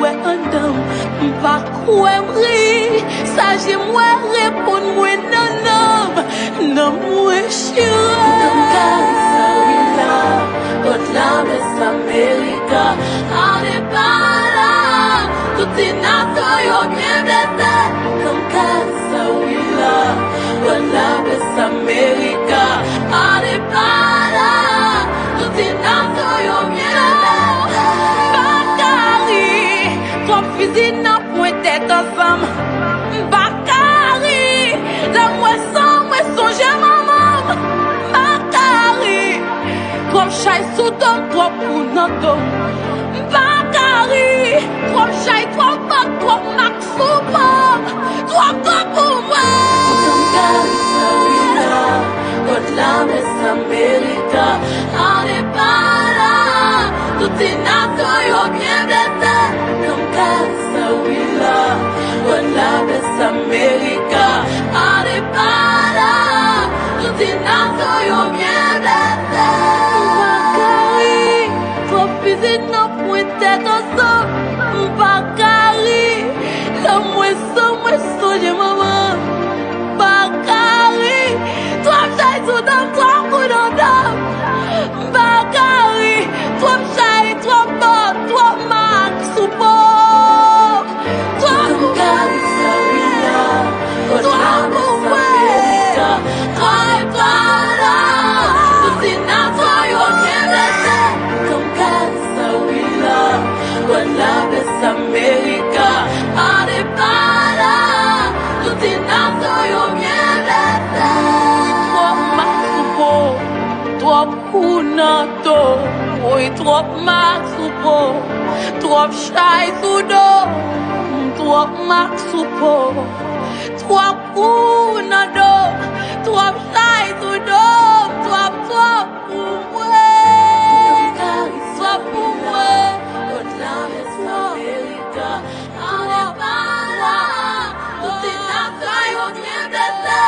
ouais andam pas quoi m'ri ça j'ai moi répondre moi non non non moi chira comme Carissa oui là votre lame est America on est pas là tout est nato bien blessé comme Carissa oui là votre lame est America on est pas là tout est nato bien blessé Bakari toi fusil n'a point tête ensemble Bakari la moi songe maman Bakari toi chai sous ton toi pour notre Bakari toi chai toi pas toi max sous toi pour moi comme Carissa oui là votre lame est America on est pas là tout est nato bien blessé comme Carissa oui là votre lame est America on est pas là tout est nato bien blessé Bakari toi fusil n'a point tête ensemble Bakari la moi songe maman Bakari toi chai sous ton toi pour notre Bakari toi chai toi pas toi max sous toi comme Carissa oui là votre lame est America on est pas là tout est nato bien blessé comme Carissa oui là votre lame est America on est pas là tout est nato bien blessé toi max sous toi kunato oi toi max sous toi chai sous toi max sous toi kunado toi chai sous toi pour moi Carissa pour moi votre lame est America on est pas là tout est nato bien blessé